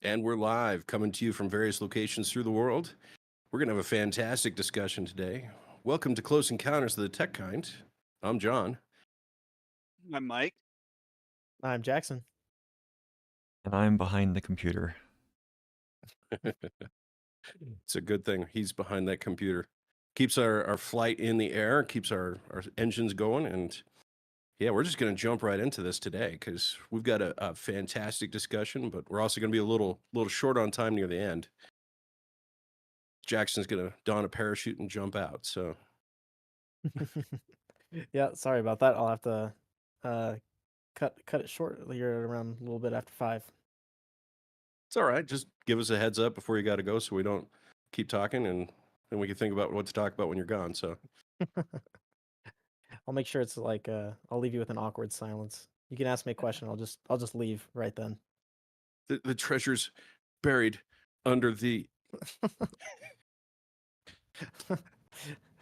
And we're live, coming to you from various locations through the world. We're going to have a fantastic discussion today. Welcome to Close Encounters of the Tech Kind. I'm John. I'm Mike. I'm Jackson. And I'm behind the computer. It's a good thing he's behind that computer. Keeps our flight in the air, keeps our engines going. And yeah, we're just going to jump right into this today because we've got a fantastic discussion, but we're also going to be a little short on time near the end. Jackson's going to don a parachute and jump out. So Yeah, sorry about that. I'll have to cut it short here around a little bit after 5. it's all right. Just give us a heads up before you got to go so we don't keep talking and then we can think about what to talk about when you're gone. So I'll make sure it's like I'll leave you with an awkward silence. You can ask me a question. I'll just leave right then. the treasure's buried under the.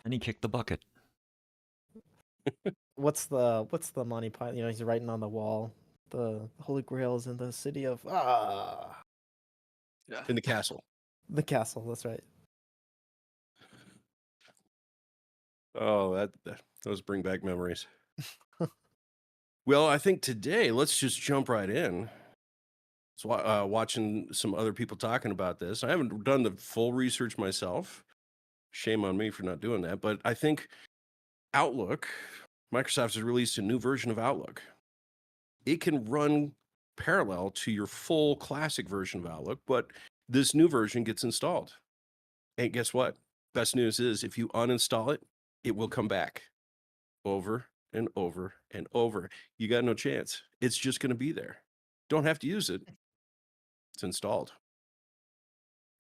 And he kicked the bucket. What's the Monty Python? He's writing on the wall. The Holy Grail is in the city of Yeah. In the castle. the castle. That's right. Oh, those bring back memories. Well, I think today let's just jump right in. So, watching some other people talking about this. I haven't done the full research myself. Shame on me for not doing that. But I think Outlook, Microsoft has released a new version of Outlook. It can run parallel to your full classic version of Outlook, but this new version gets installed. And guess what? Best news is if you uninstall it, it will come back over and over and over. You got no chance. It's just going to be there. Don't have to use it. It's installed.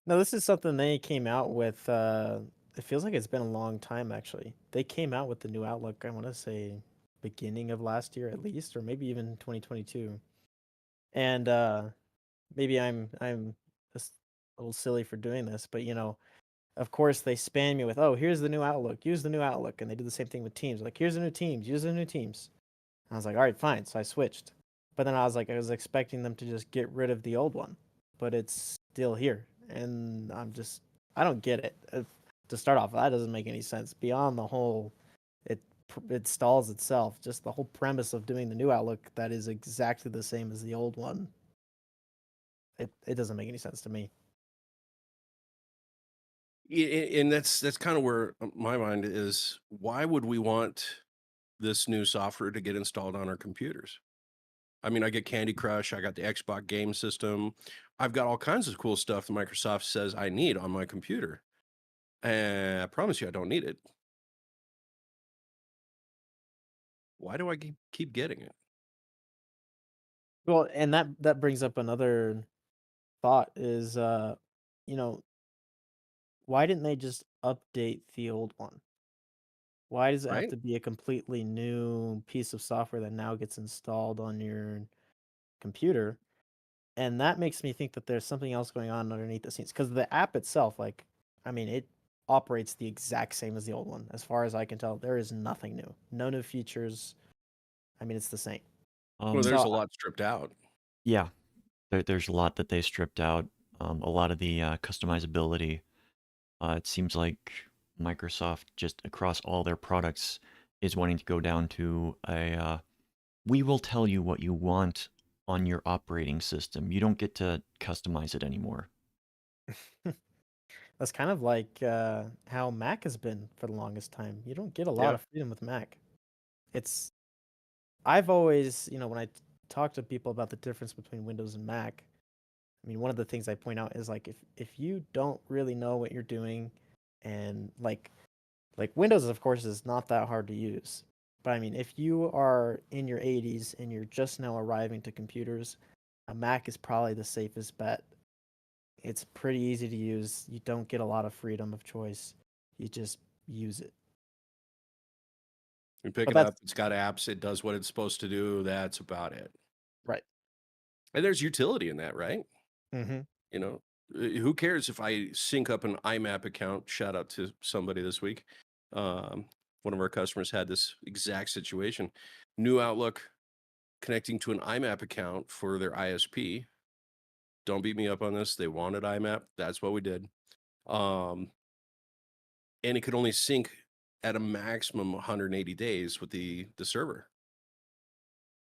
No, this is something they came out with. It feels like it's been a long time actually. They came out with the new Outlook. I want to say beginning of last year at least, or maybe even 2022. And maybe I'm just a little silly for doing this, but of course they spam me with, "Oh, here's the new Outlook. Use the new Outlook." And they did the same thing with Teams. Like, "Here's the new Teams. Use the new Teams." And I was like, "All right, fine." So I switched. But then I was expecting them to just get rid of the old one, but it's still here, and I don't get it. To start off, that doesn't make any sense. Beyond the whole, it stalls itself. Just the whole premise of doing the new Outlook that is exactly the same as the old one. It doesn't make any sense to me. And that's kind of where my mind is. Why would we want this new software to get installed on our computers? I mean, I get Candy Crush, I got the Xbox game system. I've got all kinds of cool stuff that Microsoft says I need on my computer. And I promise you I don't need it. Why do I keep getting it? Well, and that brings up another thought is you know, why didn't they just update the old one? Why does it have Right? to be a completely new piece of software that now gets installed on your computer? And that makes me think that there's something else going on underneath the scenes because the app itself, like, I mean, it operates the exact same as the old one. As far as I can tell, there is nothing new, no new features. I mean, it's the same. Well, Um, there's So a lot stripped out. yeah, there's a lot that they stripped out. A lot of the customizability. It seems like Microsoft just across all their products is wanting to go down to we will tell you what you want on your operating system. You don't get to customize it anymore. that's kind of like how Mac has been for the longest time. You don't get a lot Yeah. of freedom with Mac. It's I've always, when I talk to people about the difference between Windows and Mac, I mean, one of the things I point out is like if you don't really know what you're doing, and like Windows, of course, is not that hard to use. But I mean, if you are in your 80s and you're just now arriving to computers, a Mac is probably the safest bet. It's pretty easy to use. You don't get a lot of freedom of choice. You just use it. You pick But it that's up, it's got apps, it does what it's supposed to do. That's about it. right. And there's utility in that, right? Mm-hmm. You know, who cares if I sync up an IMAP account? Shout out to somebody this week. Um, one of our customers had this exact situation. New Outlook connecting to an IMAP account for their ISP. Don't beat me up on this. They wanted IMAP. That's what we did. And it could only sync at a maximum 180 days with the server.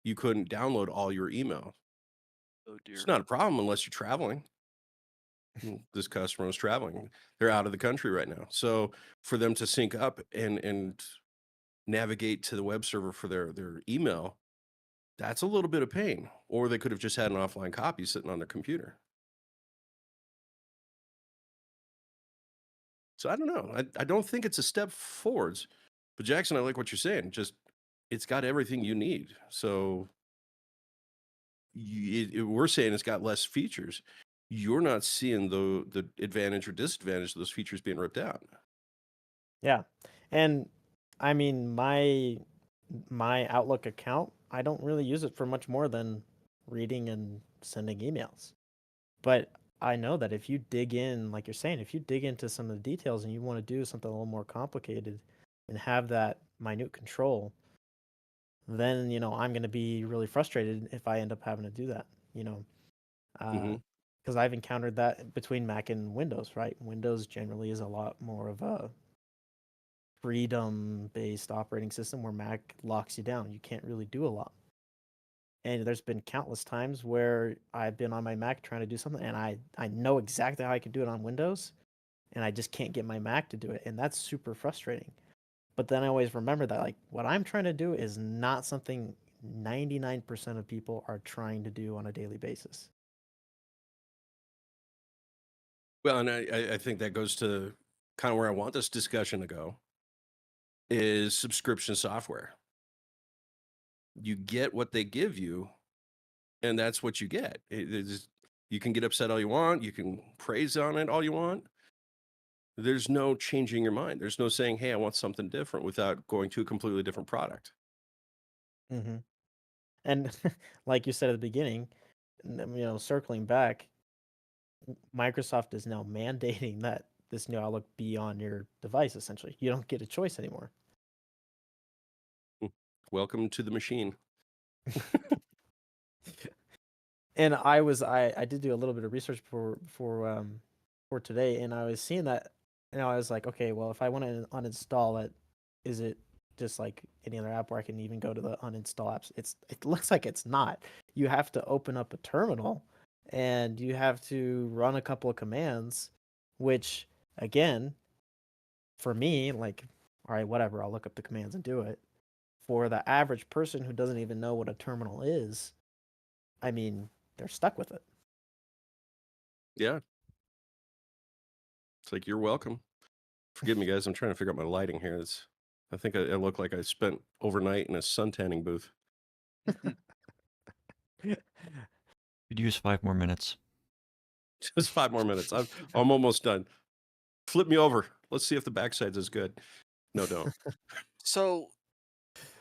You couldn't download all your email. Oh dear. It's not a problem unless you're traveling. This customer was traveling. They're out of the country right now. So for them to sync up and navigate to the web server for their email, that's a little bit of pain. Or they could have just had an offline copy sitting on their computer. So I don't know. I don't think it's a step forwards. But Jackson, I like what you're saying. Just it's got everything you need. So we're saying it's got less features. You're not seeing the advantage or disadvantage of those features being ripped out. Yeah. And I mean, my Outlook account, I don't really use it for much more than reading and sending emails. But I know that if you dig in, like you're saying, if you dig into some of the details and you want to do something a little more complicated and have that minute control, then, I'm going to be really frustrated if I end up having to do that, Mhm. because I've encountered that between Mac and Windows, right? Windows generally is a lot more of a freedom-based operating system where Mac locks you down. You can't really do a lot. And there's been countless times where I've been on my Mac trying to do something, and I know exactly how I can do it on Windows, and I just can't get my Mac to do it, and that's super frustrating. But then I always remember that, like, what I'm trying to do is not something 99% of people are trying to do on a daily basis. Well, and I think that goes to kind of where I want this discussion to go is subscription software. You get what they give you, and that's what you get. You can get upset all you want. You can praise on it all you want. There's no changing your mind. There's no saying, hey, I want something different without going to a completely different product. Mm-hmm. And like you said at the beginning, circling back, Microsoft is now mandating that this new Outlook be on your device, essentially. You don't get a choice anymore. Welcome to the machine. And I did do a little bit of research for today, and I was seeing that, and I was like, okay, well, if I want to uninstall it, is it just like any other app where I can even go to the uninstall apps? It looks like it's not. You have to open up a terminal, and you have to run a couple of commands, which again, for me, like, all right, whatever, I'll look up the commands and do it. For the average person who doesn't even know what a terminal is, I mean, they're stuck with it. Yeah. It's like, you're welcome. Forgive me, guys. I'm trying to figure out my lighting here. I think I look like I spent overnight in a sun tanning booth. Could use 5 more minutes. Just 5 more minutes. I'm almost done. Flip me over. Let's see if the backside's as good. No, don't. So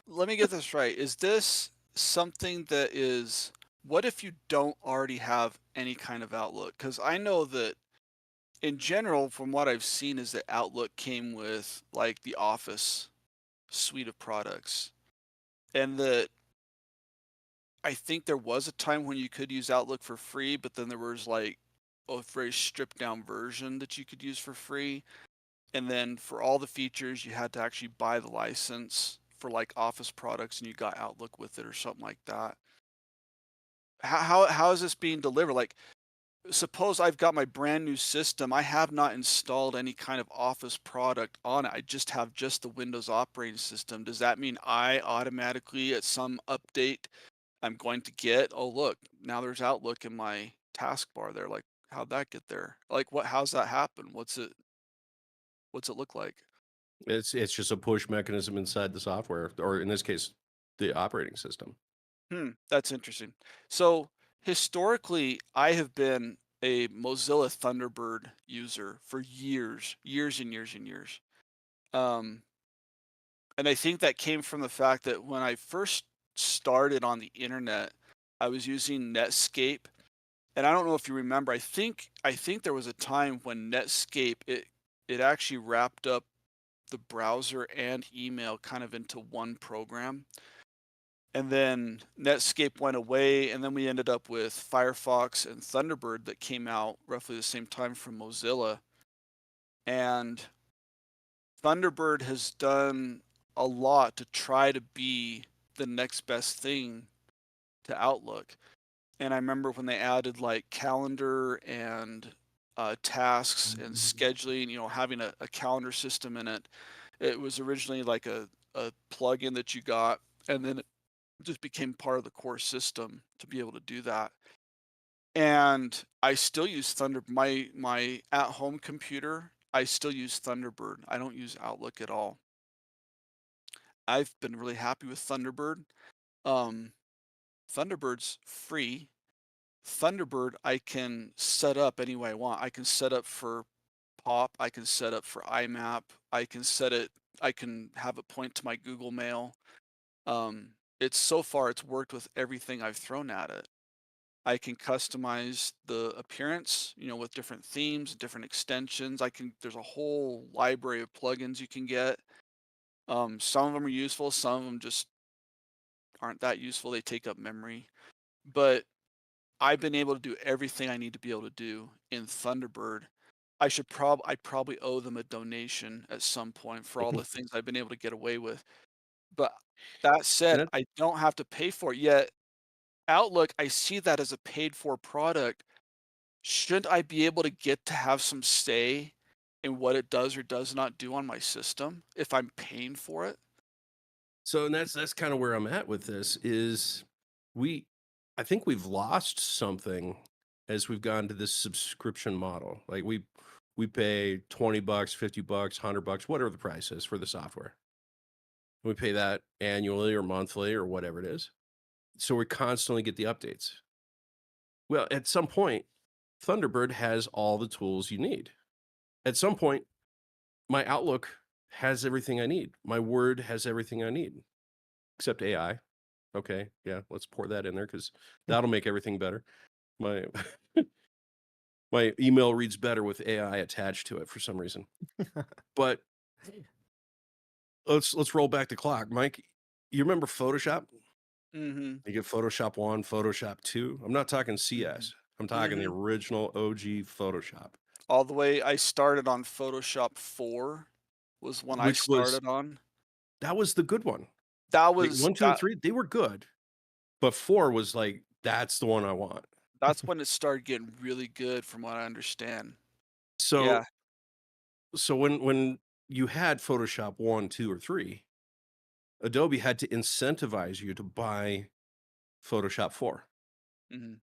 let me get this right. Is this something that is, what if you don't already have any kind of Outlook? Because I know that in general, from what I've seen, is that Outlook came with like the Office suite of products. And that I think there was a time when you could use Outlook for free, but then there was like a very stripped down version that you could use for free. And then for all the features, you had to actually buy the license for like Office products, and you got Outlook with it or something like that. How is this being delivered? Like, suppose I've got my brand new system. I have not installed any kind of Office product on it. I just have just the Windows operating system. Does that mean I automatically, at some update, I'm going to get, oh look, now there's Outlook in my taskbar there. Like, how'd that get there? Like, how's that happen? What's it look like? It's just a push mechanism inside the software, or in this case, the operating system. That's interesting. So historically, I have been a Mozilla Thunderbird user for years and years and years. And I think that came from the fact that when I first started on the internet, I was using Netscape. And I don't know if you remember, I think there was a time when Netscape, it actually wrapped up the browser and email kind of into one program. and then Netscape went away, and then we ended up with Firefox and Thunderbird that came out roughly the same time from Mozilla. And Thunderbird has done a lot to try to be the next best thing to Outlook. And I remember when they added like calendar and tasks and scheduling, having a calendar system in it. It was originally like a plugin that you got, and then it just became part of the core system to be able to do that. And I still use my at-home computer. I still use Thunderbird. I don't use Outlook at all. I've been really happy with Thunderbird. Um, Thunderbird's free. Thunderbird I can set up any way I want. I can set up for POP. I can set up for IMAP. I can have it point to my Google Mail. It's worked with everything I've thrown at it. I can customize the appearance, with different themes, different extensions. There's a whole library of plugins you can get. Some of them are useful, some of them just aren't that useful. They take up memory. But I've been able to do everything I need to be able to do in Thunderbird. I probably owe them a donation at some point for all the things I've been able to get away with. But that said, And I don't have to pay for it yet. Outlook, I see that as a paid for product. Shouldn't I be able to get to have some say in what it does or does not do on my system if I'm paying for it? So and that's kind of where I'm at with this is we I think we've lost something as we've gone to this subscription model. Like we pay 20 bucks, 50 bucks, 100 bucks, whatever the price is for the software. We pay that annually or monthly or whatever it is. So we constantly get the updates. Well, at some point, Thunderbird has all the tools you need. At some point, my Outlook has everything I need. My Word has everything I need, except AI. Okay, yeah, let's pour that in there because that'll make everything better. My my email reads better with AI attached to it for some reason. But let's roll back the clock, Mike. You remember Photoshop? Mm-hmm. You get Photoshop 1, Photoshop 2. I'm not talking CS. I'm talking the original OG Photoshop, All the way I started on Photoshop 4 was when I which was started on. that was the good one. That Like was 1, 2, and 3, they were good, but 4 was like, that's the one I want. that's when it started getting really good from what I understand. So Yeah. so when you had Photoshop 1, 2, or 3, Adobe had to incentivize you to buy Photoshop 4. hmm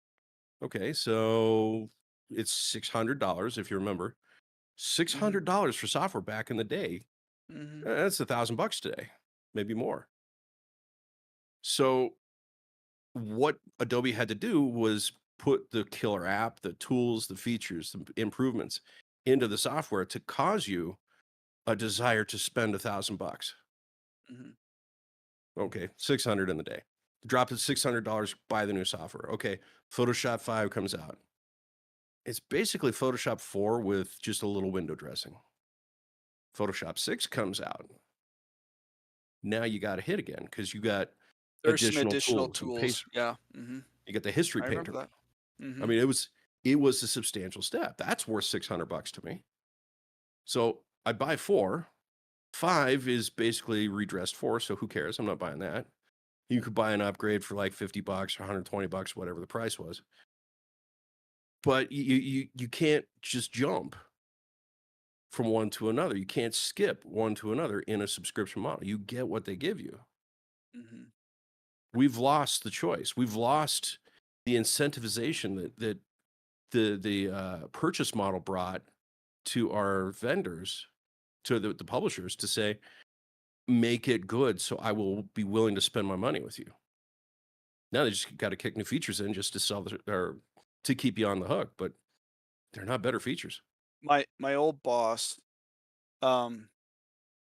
Okay, so it's $600 if you remember. $600 for software back in the day. hmm That's $1,000 today, maybe more. So what Adobe had to do was put the killer app, the tools, the features, the improvements into the software to cause you a desire to spend $1,000. hmm Okay, 600 in the day. Drop it $600, buy the new software. Okay, Photoshop 5 comes out. It's basically Photoshop 4 with just a little window dressing. Photoshop 6 comes out. Now you got to hit again because you got There's some additional additional tools and tools. paste. Yeah. You get the history I remember painter. that. I mean, it was a substantial step. That's worth $600 to me. So I buy 4. 5 is basically redressed 4, so who cares? I'm not buying that. You could buy an upgrade for like $50 or $120, whatever the price was. But you can't just jump from one to another. You can't skip one to another in a subscription model. You get what they give you. hmm We've lost the choice. We've lost the incentivization that the purchase model brought to our vendors, to the publishers, to say, make it good so I will be willing to spend my money with you. Now they just got to kick new features in just to sell or to keep you on the hook, but they're not better features. My old boss, um,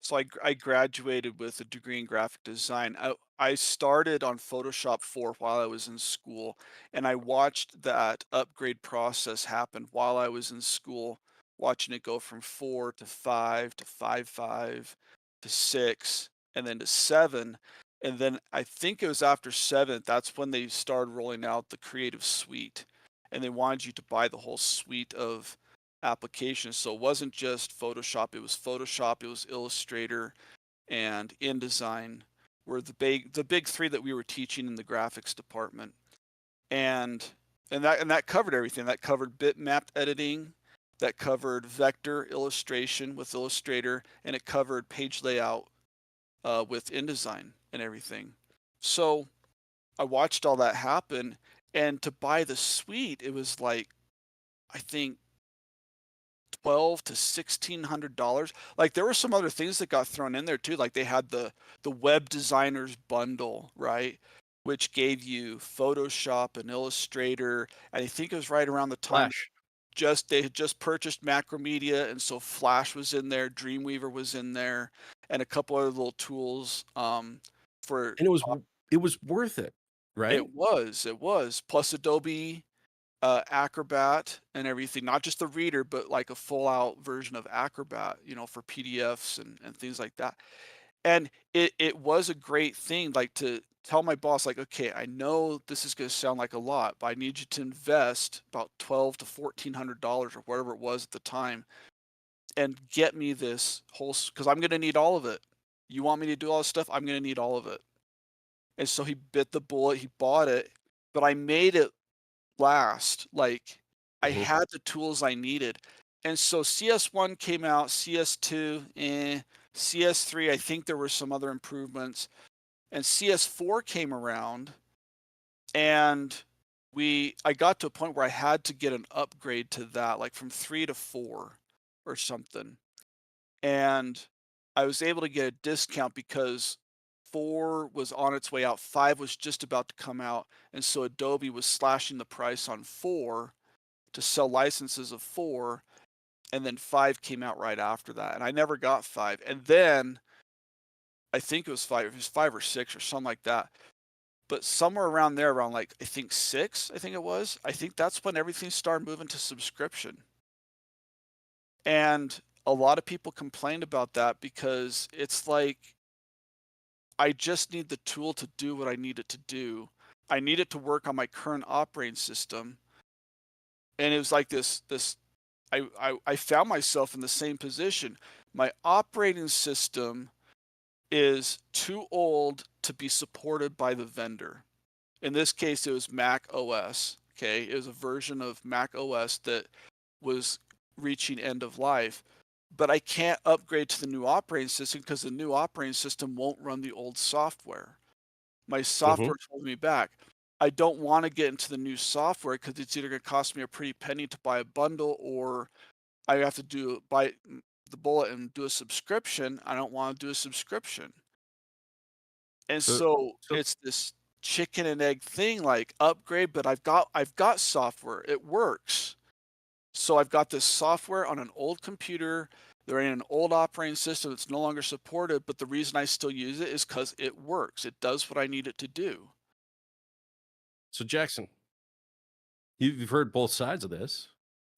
so I graduated with a degree in graphic design. I started on Photoshop 4 while I was in school, and I watched that upgrade process happen while I was in school, watching it go from 4 to 5 to 5.5 to 6 and then to 7. And then I think it was after 7th, that's when they started rolling out the Creative Suite, and they wanted you to buy the whole suite of applications. So it wasn't just Photoshop, it was Illustrator and InDesign were the big 3 that we were teaching in the graphics department. And that covered everything. That covered bitmap editing, that covered vector illustration with Illustrator, and it covered page layout with InDesign and everything. So I watched all that happen, and to buy the suite, it was like I think $1,200 to $1,600. Like there were some other things that got thrown in there too. Like they had the web designers bundle, right? Which gave you Photoshop and Illustrator. And I think it was right around the time Flash. they had just purchased Macromedia, and so Flash was in there, Dreamweaver was in there, and a couple other little tools for And it was worth it, right? it was plus Adobe Acrobat and everything, not just the reader, but like a full out version of Acrobat, you know, for PDFs and things like that. And it was a great thing, like to tell my boss, like, okay, I know this is going to sound like a lot, but I need you to invest about $1,200 to $1,400 or whatever it was at the time, and get me this whole because I'm going to need all of it. You want me to do all this stuff? I'm going to need all of it. And so he bit the bullet, he bought it, but I made it last. Like I Mhm. had the tools I needed. And so CS1 came out, CS2, CS3, I think there were some other improvements. And CS4 came around, and I got to a point where I had to get an upgrade to that, like from 3 to 4 or something. And I was able to get a discount because 4 was on its way out, 5 was just about to come out, and so Adobe was slashing the price on 4 to sell licenses of 4, and then 5 came out right after that, and I never got 5. And then I think it was 5 or 6 or something like that. But somewhere around there, around like I think 6, I think it was, I think that's when everything started moving to subscription. And a lot of people complained about that because it's like I just need the tool to do what I need it to do. I need it to work on my current operating system. And it was like I found myself in the same position. My operating system is too old to be supported by the vendor. In this case, it was Mac OS. Okay, it was a version of Mac OS that was reaching end of life. But I can't upgrade to the new operating system because the new operating system won't run the old software. My software is holding me back. I don't want to get into the new software because it's either going to cost me a pretty penny to buy a bundle, or I have to buy the bullet and do a subscription. I don't want to do a subscription. And So so so it's this chicken and egg thing, like upgrade, but I've got software. It works. So I've got this software on an old computer. They're in an old operating system that's no longer supported, but the reason I still use it is because it works. It does what I need it to do. so Jackson, you've heard both sides of this.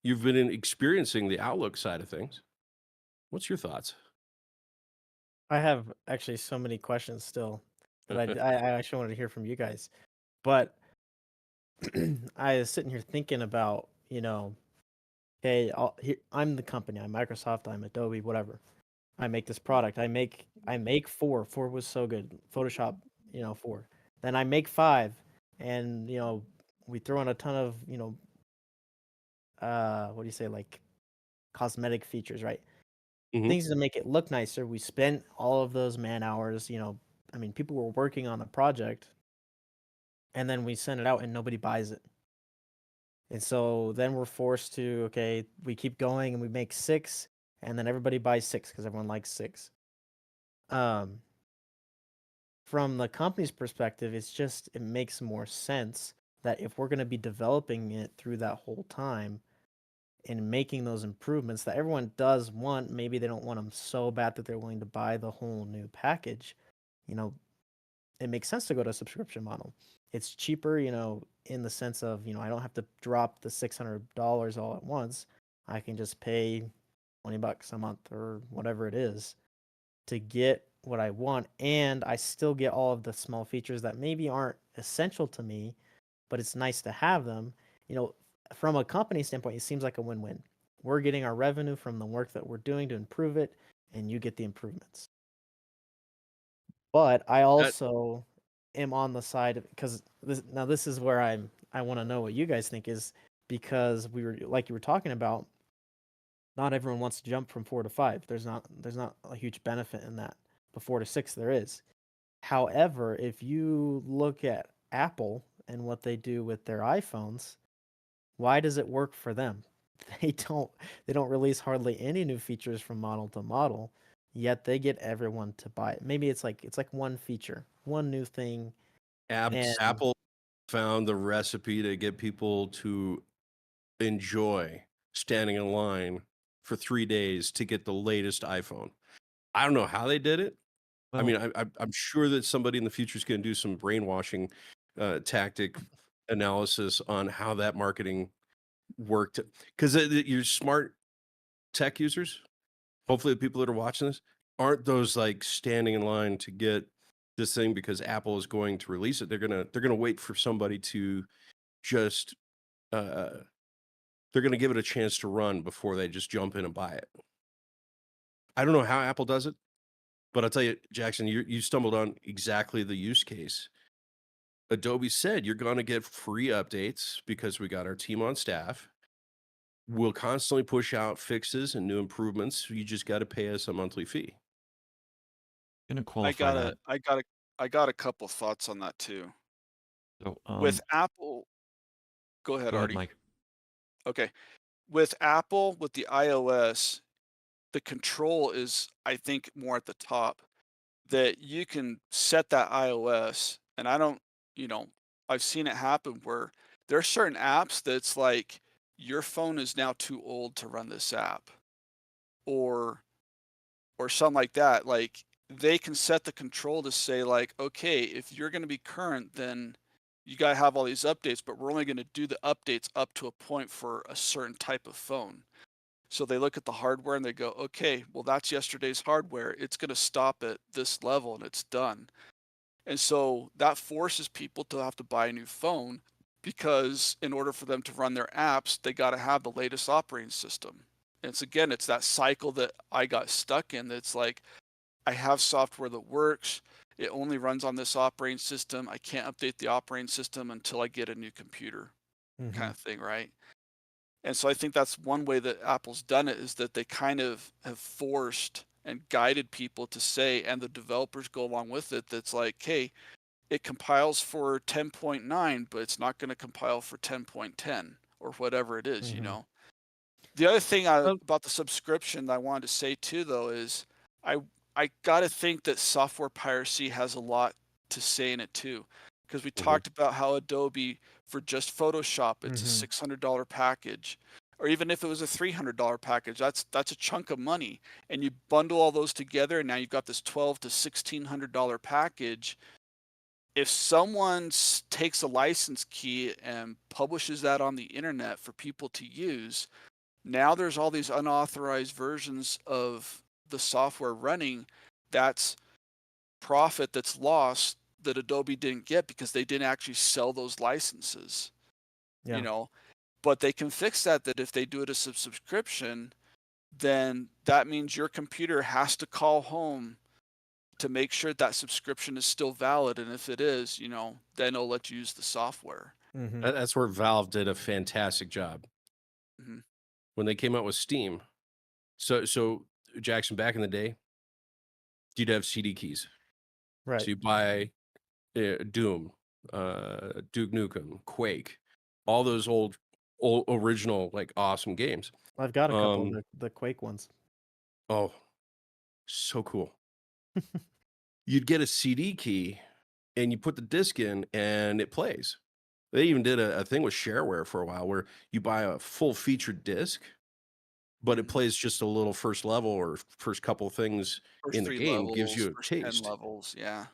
You've been experiencing the Outlook side of things. What's your thoughts? I have actually so many questions still that I actually wanted to hear from you guys. But I was sitting here thinking about, hey, I'm the company. I'm Microsoft. I'm Adobe. Whatever. I make this product. I make 4. 4 was so good. Photoshop, 4. Then I make 5, and we throw in a ton of what do you say, like cosmetic features, right? Mhm. Things to make it look nicer. We spent all of those man hours. I mean, people were working on the project, and then we send it out, and nobody buys it. And so then we're forced to, okay, we keep going and we make 6, and then everybody buys 6 because everyone likes 6. Um, from the company's perspective, it makes more sense that if we're going to be developing it through that whole time and making those improvements that everyone does want, maybe they don't want them so bad that they're willing to buy the whole new package, you know, it makes sense to go to a subscription model. It's cheaper, in the sense of, I don't have to drop the $600 all at once. I can just pay $20 a month or whatever it is to get what I want, and I still get all of the small features that maybe aren't essential to me, but it's nice to have them. You know, from a company standpoint, it seems like a win-win. We're getting our revenue from the work that we're doing to improve it, and you get the improvements. But I That also am on the side because this is where I want to know what you guys think is because we were like you were talking about, not everyone wants to jump from 4 to 5. There's not a huge benefit in that. But 4 to 6 there is. However, if you look at Apple and what they do with their iPhones, why does it work for them? They don't they don't release hardly any new features from model to model, yet they get everyone to buy it. Maybe it's like one feature, one new thing, and Apple found the recipe to get people to enjoy standing in line for 3 days to get the latest iPhone. I don't know how they did it. I Well, mean, I'm sure that somebody in the future is going to do some brainwashing tactic analysis on how that marketing worked. Because your smart tech users, hopefully the people that are watching this, aren't those like standing in line to get this thing because Apple is going to release it. They're gonna wait for somebody to just uh, they're gonna give it a chance to run before they just jump in and buy it. I don't know how Apple does it. But I'll tell you, Jackson, you stumbled on exactly the use case. Adobe said you're going to get free updates because we got our team on staff. We'll constantly push out fixes and new improvements. You just got to pay us a monthly fee. gonna I qualify got a, that. I got a, I got a couple thoughts on that too. So, With Apple, go ahead, go ahead, Artie. Mike. Okay. With Apple, with the iOS, the control is, I think, more at the top that you can set that iOS. And I don't, you know, I've seen it happen where there are certain apps that's like your phone is now too old to run this app or something like that. Like they can set the control to say like, okay, if you're going to be current, then you got to have all these updates, but we're only going to do the updates up to a point for a certain type of phone. So they look at the hardware and they go, okay, well, that's yesterday's hardware. It's going to stop at this level and it's done. And so that forces people to have to buy a new phone because in order for them to run their apps, they got to have the latest operating system. And it's that cycle that I got stuck in. That's like, I have software that works. It only runs on this operating system. I can't update the operating system until I get a new computer, kind of thing, right? And so I think that's one way that Apple's done it is that they kind of have forced and guided people to say, and the developers go along with it, that's like, hey, it compiles for 10.9, but it's not going to compile for 10.10 or whatever it is, you know? The other thing about the subscription that I wanted to say too, though, is I I got to think that software piracy has a lot to say in it too, because we talked about how Adobe for just Photoshop, it's a $600 package, or even if it was a $300 package, that's a chunk of money, and you bundle all those together, and now you've got this $1,200 to $1,600 package. If someone takes a license key and publishes that on the internet for people to use, now there's all these unauthorized versions of the software running. That's profit that's lost that Adobe didn't get because they didn't actually sell those licenses. yeah. You know, but they can fix that if they do it as a subscription, then that means your computer has to call home to make sure that subscription is still valid, and if it is, you know, then it'll let you use the software. That's where Valve did a fantastic job Mhm. when they came out with Steam. So Jackson, back in the day, you'd have CD keys. Right. So you buy Doom, Duke Nukem, Quake, all those old original like awesome games. I've got a couple of the Quake ones. Oh, so cool. You'd get a CD key and you put the disc in and it plays. They even did a thing with shareware for a while where you buy a full featured disc, but it plays just a little first level or first couple things First in the 3 game, gives levels, you a first 10 taste. levels, yeah.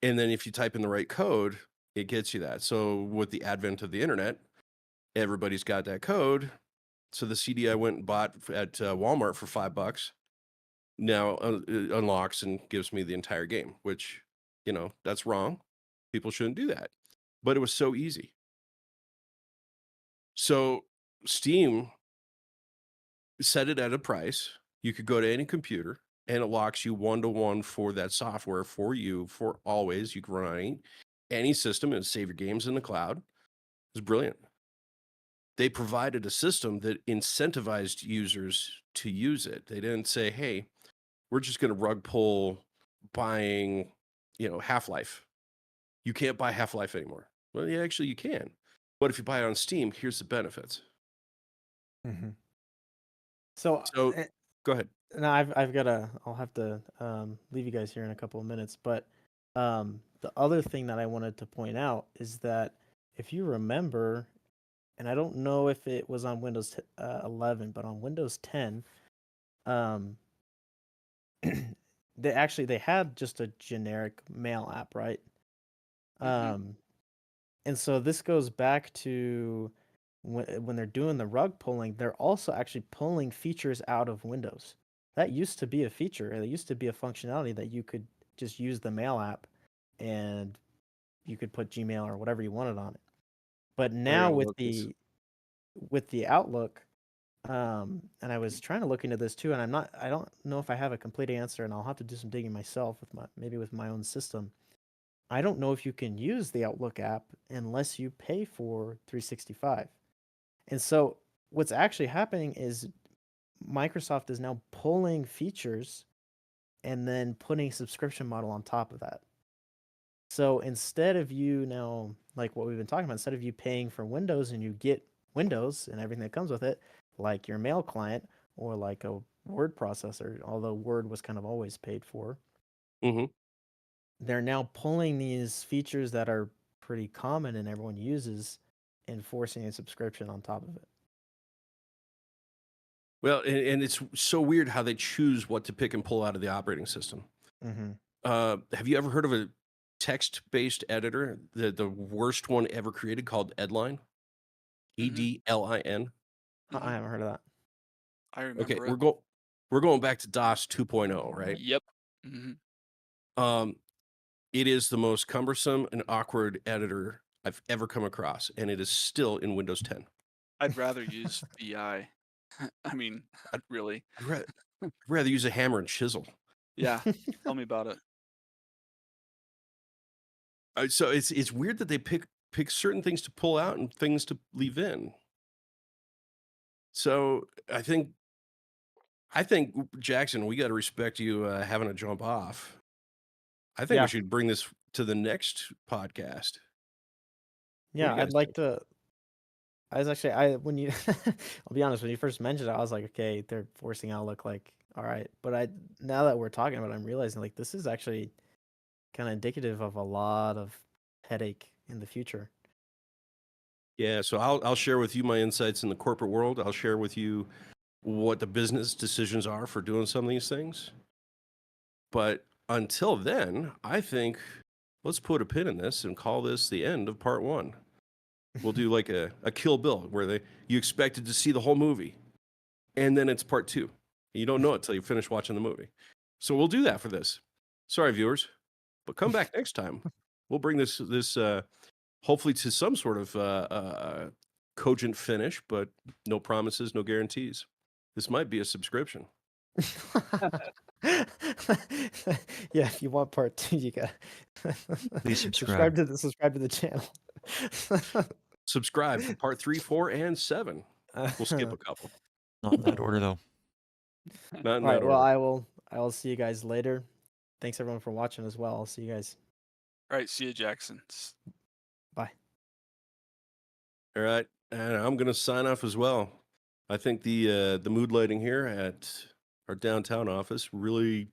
And then if you type in the right code, it gets you that. So with the advent of the internet, everybody's got that code. So the CD I went and bought at Walmart for $5 now it unlocks and gives me the entire game, which, that's wrong. People shouldn't do that. But it was so easy. So Steam set it at a price. You could go to any computer and it locks you 1-to-1 for that software for you for always. You can run on any system and save your games in the cloud. It's brilliant. They provided a system that incentivized users to use it. They didn't say, hey, we're just going to rug pull buying, Half-Life. You can't buy Half-Life anymore. Well, yeah, actually you can. But if you buy it on Steam, here's the benefits. Mhm. So, So go ahead. no, I'll have to leave you guys here in a couple of minutes. But the other thing that I wanted to point out is that if you remember, and I don't know if it was on Windows 11, but on Windows 10, um, they had just a generic mail app, right? Mhm. And so this goes back to when they're doing the rug pulling, they're also actually pulling features out of Windows. That used to be a feature. It used to be a functionality that you could just use the mail app and you could put Gmail or whatever you wanted on it. But I now gotta with look this. the Outlook, and I was trying to look into this too, and I don't know if I have a complete answer, and I'll have to do some digging myself with my own system. I don't know if you can use the Outlook app unless you pay for 365. And so what's actually happening is Microsoft is now pulling features and then putting a subscription model on top of that. So instead of you now, like what we've been talking about, instead of you paying for Windows and you get Windows and everything that comes with it, like your mail client or like a word processor, although Word was kind of always paid for, Mm-hmm. they're now pulling these features that are pretty common and everyone uses and forcing a subscription on top of it. Well, and it's so weird how they choose what to pick and pull out of the operating system. Mm-hmm. Have you ever heard of a text-based editor, the worst one ever created, called Edline? Mhm. EDLIN. I Mhm. haven't heard of that. I Okay, remember it. we're going back to DOS 2.0, right? Yep. Mhm. Um, it is the most cumbersome and awkward editor I've ever come across, and it is still in Windows 10. I'd rather use VI. I mean, I'd, really. I'd rather use a hammer and chisel. Yeah. Tell me about it. So it's weird that they pick certain things to pull out and things to leave in. So I think Jackson, we got to respect you having to jump off. I think we Yeah, should bring this to the next podcast. What do yeah, you I'd guys like think? to. I was actually I when you I'll be honest, when you first mentioned it, I was like, okay, they're forcing Outlook, like, all right. But now that we're talking about it, I'm realizing like this is actually kind of indicative of a lot of headache in the future. Yeah, so I'll share with you my insights in the corporate world. I'll share with you what the business decisions are for doing some of these things. But until then, I think let's put a pin in this and call this the end of part one. We'll do like a Kill Bill where you expected to see the whole movie, and then it's part two. You don't know it till you finish watching the movie. So we'll do that for this. Sorry, viewers, but come back next time. We'll bring this hopefully to some sort of cogent finish, but no promises, no guarantees. This might be a subscription. Yeah, if you want part two, you got Please subscribe. subscribe to the channel. Subscribe for part 3, 4, and 7. We'll skip a couple. Not in that order, though. Not in All right, that well, order. I will see you guys later. Thanks everyone for watching as well. I'll see you guys. All right. See you, Jackson. Bye. All right, and I'm gonna sign off as well. I think the mood lighting here at our downtown office really,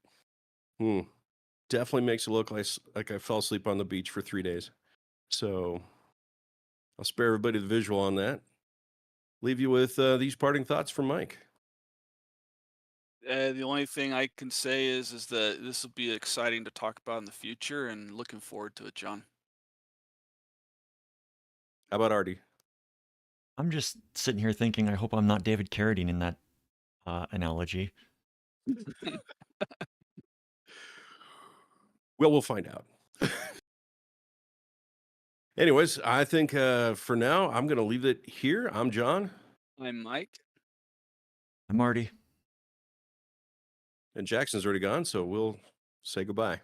definitely makes it look like I fell asleep on the beach for 3 days. So I'll spare everybody the visual on that. Leave you with these parting thoughts from Mike. The only thing I can say is that this will be exciting to talk about in the future, and looking forward to it, John. How about Artie? I'm just sitting here thinking, I hope I'm not David Carradine in that analogy. Well, we'll find out. Anyways, I think for now, I'm going to leave it here. I'm John. I'm Mike. I'm Marty. And Jackson's already gone, so we'll say goodbye.